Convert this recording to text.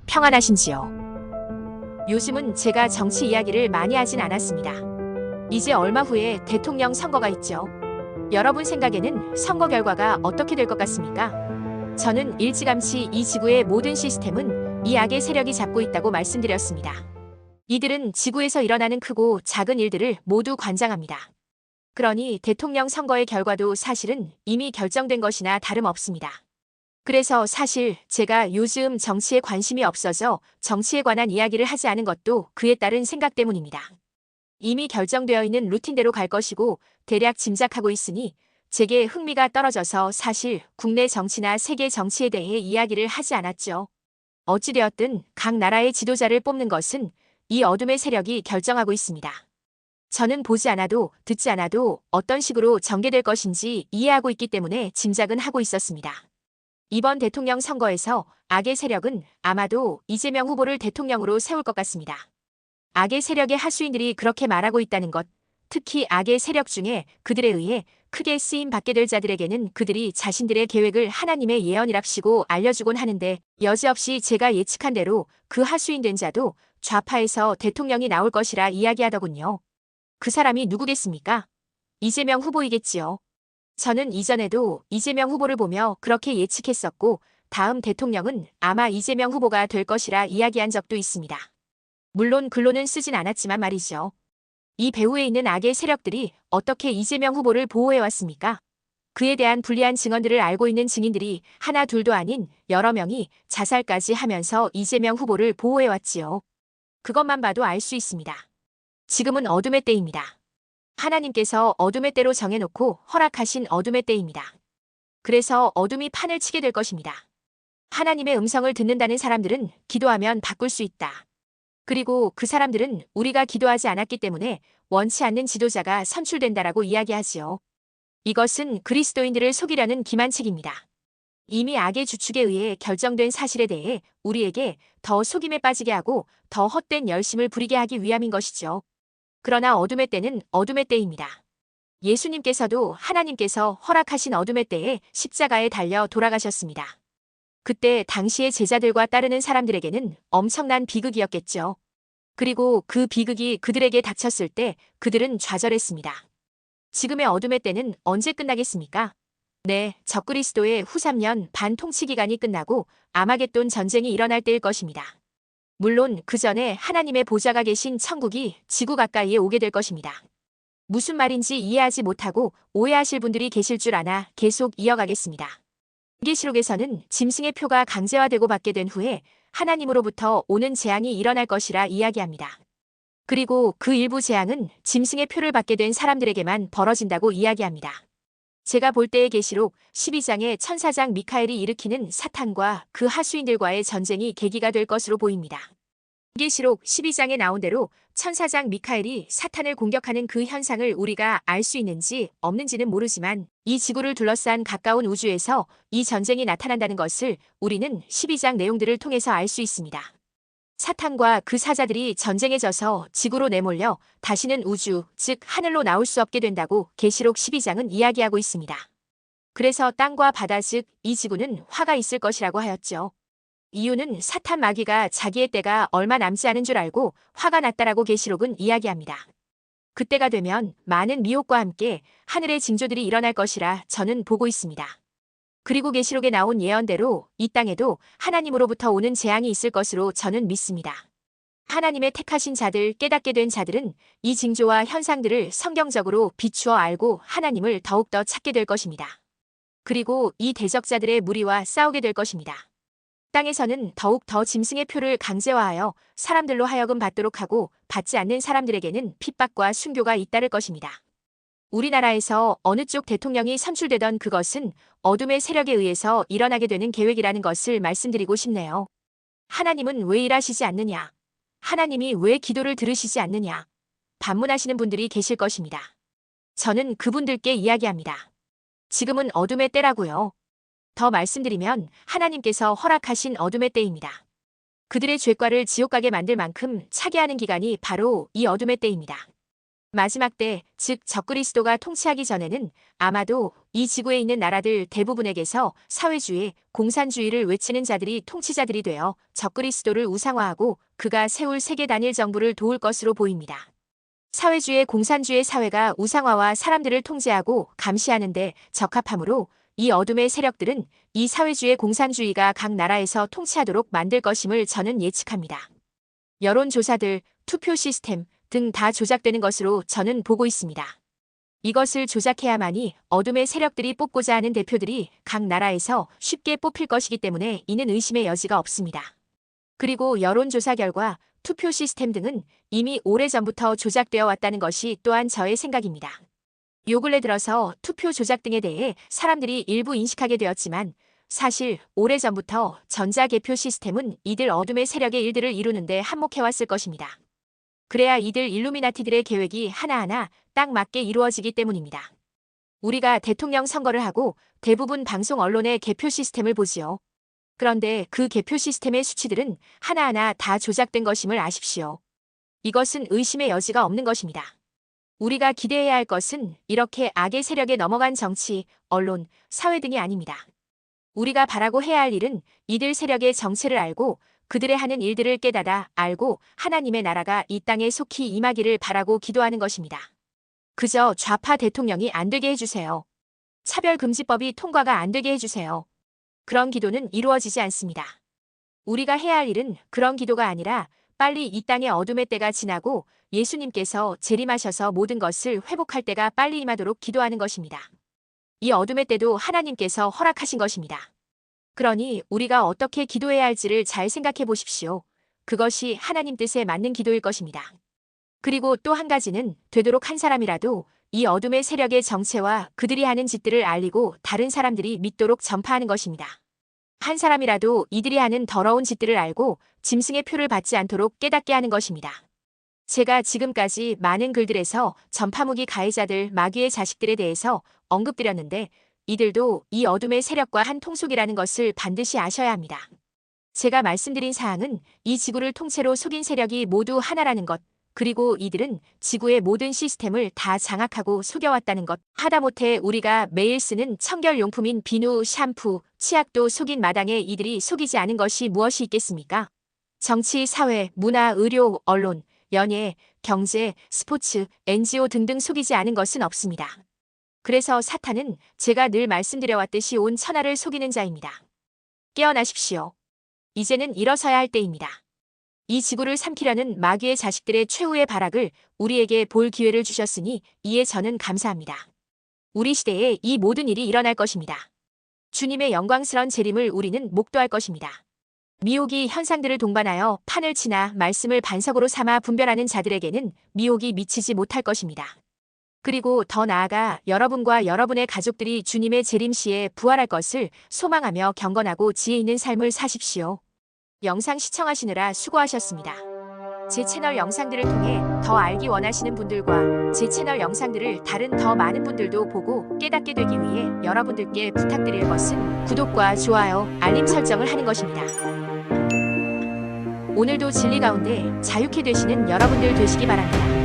평안하신지요? 요즘은 제가 정치 이야기를 많이 하진 않았습니다. 이제 얼마 후에 대통령 선거가 있죠. 여러분 생각에는 선거 결과가 어떻게 될 것 같습니까? 저는 일찌감치 이 지구의 모든 시스템은 이 악의 세력이 잡고 있다고 말씀드렸습니다. 이들은 지구에서 일어나는 크고 작은 일들을 모두 관장합니다. 그러니 대통령 선거의 결과도 사실은 이미 결정된 것이나 다름없습니다. 그래서 사실 제가 요즘 정치에 관심이 없어져 정치에 관한 이야기를 하지 않은 것도 그에 따른 생각 때문입니다. 이미 결정되어 있는 루틴대로 갈 것이고 대략 짐작하고 있으니 제게 흥미가 떨어져서 사실 국내 정치나 세계 정치에 대해 이야기를 하지 않았죠. 어찌되었든 각 나라의 지도자를 뽑는 것은 이 어둠의 세력이 결정하고 있습니다. 저는 보지 않아도 듣지 않아도 어떤 식으로 전개될 것인지 이해하고 있기 때문에 짐작은 하고 있었습니다. 이번 대통령 선거에서 악의 세력은 아마도 이재명 후보를 대통령으로 세울 것 같습니다. 악의 세력의 하수인들이 그렇게 말하고 있다는 것, 특히 악의 세력 중에 그들에 의해 크게 쓰임 받게 될 자들에게는 그들이 자신들의 계획을 하나님의 예언이랍시고 알려주곤 하는데 여지없이 제가 예측한 대로 그 하수인된 자도 좌파에서 대통령이 나올 것이라 이야기하더군요. 그 사람이 누구겠습니까? 이재명 후보이겠지요. 저는 이전에도 이재명 후보를 보며 그렇게 예측했었고 다음 대통령은 아마 이재명 후보가 될 것이라 이야기한 적도 있습니다. 물론 글로는 쓰진 않았지만 말이죠. 이 배후에 있는 악의 세력들이 어떻게 이재명 후보를 보호해왔습니까? 그에 대한 불리한 증언들을 알고 있는 증인들이 하나 둘도 아닌 여러 명이 자살까지 하면서 이재명 후보를 보호해왔지요. 그것만 봐도 알 수 있습니다. 지금은 어둠의 때입니다. 하나님께서 어둠의 때로 정해놓고 허락하신 어둠의 때입니다. 그래서 어둠이 판을 치게 될 것입니다. 하나님의 음성을 듣는다는 사람들은 기도하면 바꿀 수 있다. 그리고 그 사람들은 우리가 기도하지 않았기 때문에 원치 않는 지도자가 선출된다라고 이야기하지요. 이것은 그리스도인들을 속이려는 기만책입니다. 이미 악의 주축에 의해 결정된 사실에 대해 우리에게 더 속임에 빠지게 하고 더 헛된 열심을 부리게 하기 위함인 것이죠. 그러나 어둠의 때는 어둠의 때입니다. 예수님께서도 하나님께서 허락하신 어둠의 때에 십자가에 달려 돌아가셨습니다. 그때 당시의 제자들과 따르는 사람들에게는 엄청난 비극이었겠죠. 그리고 그 비극이 그들에게 닥쳤을 때 그들은 좌절했습니다. 지금의 어둠의 때는 언제 끝나겠습니까? 네, 적그리스도의 후 3년 반 통치 기간이 끝나고 아마겟돈 전쟁이 일어날 때일 것입니다. 물론 그 전에 하나님의 보좌가 계신 천국이 지구 가까이에 오게 될 것입니다. 무슨 말인지 이해하지 못하고 오해하실 분들이 계실 줄 아나 계속 이어가겠습니다. 계시록에서는 짐승의 표가 강제화되고 받게 된 후에 하나님으로부터 오는 재앙이 일어날 것이라 이야기합니다. 그리고 그 일부 재앙은 짐승의 표를 받게 된 사람들에게만 벌어진다고 이야기합니다. 제가 볼 때의 계시록 12장의 천사장 미카엘이 일으키는 사탄과 그 하수인들과의 전쟁이 계기가 될 것으로 보입니다. 계시록 12장에 나온 대로 천사장 미카엘이 사탄을 공격하는 그 현상을 우리가 알 수 있는지 없는지는 모르지만 이 지구를 둘러싼 가까운 우주에서 이 전쟁이 나타난다는 것을 우리는 12장 내용들을 통해서 알 수 있습니다. 사탄과 그 사자들이 전쟁에 져서 지구로 내몰려 다시는 우주, 즉 하늘로 나올 수 없게 된다고 계시록 12장은 이야기하고 있습니다. 그래서 땅과 바다 즉 이 지구는 화가 있을 것이라고 하였죠. 이유는 사탄 마귀가 자기의 때가 얼마 남지 않은 줄 알고 화가 났다라고 계시록은 이야기합니다. 그때가 되면 많은 미혹과 함께 하늘의 징조들이 일어날 것이라 저는 보고 있습니다. 그리고 계시록에 나온 예언대로 이 땅에도 하나님으로부터 오는 재앙이 있을 것으로 저는 믿습니다. 하나님의 택하신 자들, 깨닫게 된 자들은 이 징조와 현상들을 성경적으로 비추어 알고 하나님을 더욱더 찾게 될 것입니다. 그리고 이 대적자들의 무리와 싸우게 될 것입니다. 땅에서는 더욱 더 짐승의 표를 강제화하여 사람들로 하여금 받도록 하고 받지 않는 사람들에게는 핍박과 순교가 잇따를 것입니다. 우리나라에서 어느 쪽 대통령이 선출되던 그것은 어둠의 세력에 의해서 일어나게 되는 계획이라는 것을 말씀드리고 싶네요. 하나님은 왜 일하시지 않느냐? 하나님이 왜 기도를 들으시지 않느냐? 반문하시는 분들이 계실 것입니다. 저는 그분들께 이야기합니다. 지금은 어둠의 때라고요. 더 말씀드리면 하나님께서 허락하신 어둠의 때입니다. 그들의 죄과를 지옥 가게 만들 만큼 차게 하는 기간이 바로 이 어둠의 때입니다. 마지막 때, 즉 적그리스도가 통치하기 전에는 아마도 이 지구에 있는 나라들 대부분에게서 사회주의, 공산주의를 외치는 자들이 통치자들이 되어 적그리스도를 우상화하고 그가 세울 세계 단일 정부를 도울 것으로 보입니다. 사회주의, 공산주의 사회가 우상화와 사람들을 통제하고 감시하는 데 적합하므로 이 어둠의 세력들은 이 사회주의 공산주의가 각 나라에서 통치하도록 만들 것임을 저는 예측합니다. 여론조사들, 투표 시스템 등 다 조작되는 것으로 저는 보고 있습니다. 이것을 조작해야만이 어둠의 세력들이 뽑고자 하는 대표들이 각 나라에서 쉽게 뽑힐 것이기 때문에 이는 의심의 여지가 없습니다. 그리고 여론조사 결과, 투표 시스템 등은 이미 오래전부터 조작되어 왔다는 것이 또한 저의 생각입니다. 요 근래 들어서 투표 조작 등에 대해 사람들이 일부 인식하게 되었지만 사실 오래전부터 전자개표 시스템은 이들 어둠의 세력의 일들을 이루는데 한몫해왔을 것입니다. 그래야 이들 일루미나티들의 계획이 하나하나 딱 맞게 이루어지기 때문입니다. 우리가 대통령 선거를 하고 대부분 방송 언론의 개표 시스템을 보지요. 그런데 그 개표 시스템의 수치들은 하나하나 다 조작된 것임을 아십시오. 이것은 의심의 여지가 없는 것입니다. 우리가 기대해야 할 것은 이렇게 악의 세력에 넘어간 정치, 언론, 사회 등이 아닙니다. 우리가 바라고 해야 할 일은 이들 세력의 정체를 알고 그들의 하는 일들을 깨닫아 알고 하나님의 나라가 이 땅에 속히 임하기를 바라고 기도하는 것입니다. 그저 좌파 대통령이 안 되게 해주세요. 차별금지법이 통과가 안 되게 해주세요. 그런 기도는 이루어지지 않습니다. 우리가 해야 할 일은 그런 기도가 아니라 빨리 이 땅의 어둠의 때가 지나고 예수님께서 재림하셔서 모든 것을 회복할 때가 빨리 임하도록 기도하는 것입니다. 이 어둠의 때도 하나님께서 허락하신 것입니다. 그러니 우리가 어떻게 기도해야 할지를 잘 생각해 보십시오. 그것이 하나님 뜻에 맞는 기도일 것입니다. 그리고 또 한 가지는 되도록 한 사람이라도 이 어둠의 세력의 정체와 그들이 하는 짓들을 알리고 다른 사람들이 믿도록 전파하는 것입니다. 한 사람이라도 이들이 하는 더러운 짓들을 알고 짐승의 표를 받지 않도록 깨닫게 하는 것입니다. 제가 지금까지 많은 글들에서 전파무기 가해자들, 마귀의 자식들에 대해서 언급드렸는데 이들도 이 어둠의 세력과 한 통속이라는 것을 반드시 아셔야 합니다. 제가 말씀드린 사항은 이 지구를 통째로 속인 세력이 모두 하나라는 것, 그리고 이들은 지구의 모든 시스템을 다 장악하고 속여왔다는 것, 하다못해 우리가 매일 쓰는 청결용품인 비누, 샴푸, 치약도 속인 마당에 이들이 속이지 않은 것이 무엇이 있겠습니까? 정치, 사회, 문화, 의료, 언론, 연예, 경제, 스포츠, NGO 등등 속이지 않은 것은 없습니다. 그래서 사탄은 제가 늘 말씀드려왔듯이 온 천하를 속이는 자입니다. 깨어나십시오. 이제는 일어서야 할 때입니다. 이 지구를 삼키려는 마귀의 자식들의 최후의 발악을 우리에게 볼 기회를 주셨으니 이에 저는 감사합니다. 우리 시대에 이 모든 일이 일어날 것입니다. 주님의 영광스러운 재림을 우리는 목도할 것입니다. 미혹이 현상들을 동반하여 판을 치나 말씀을 반석으로 삼아 분별하는 자들에게는 미혹이 미치지 못할 것입니다. 그리고 더 나아가 여러분과 여러분의 가족들이 주님의 재림 시에 부활할 것을 소망하며 경건하고 지혜 있는 삶을 사십시오. 영상 시청하시느라 수고하셨습니다. 제 채널 영상들을 통해 더 알기 원하시는 분들과 제 채널 영상들을 다른 더 많은 분들도 보고 깨닫게 되기 위해 여러분들께 부탁드릴 것은 구독과 좋아요, 알림 설정을 하는 것입니다. 오늘도 진리 가운데 자유케 되시는 여러분들 되시기 바랍니다.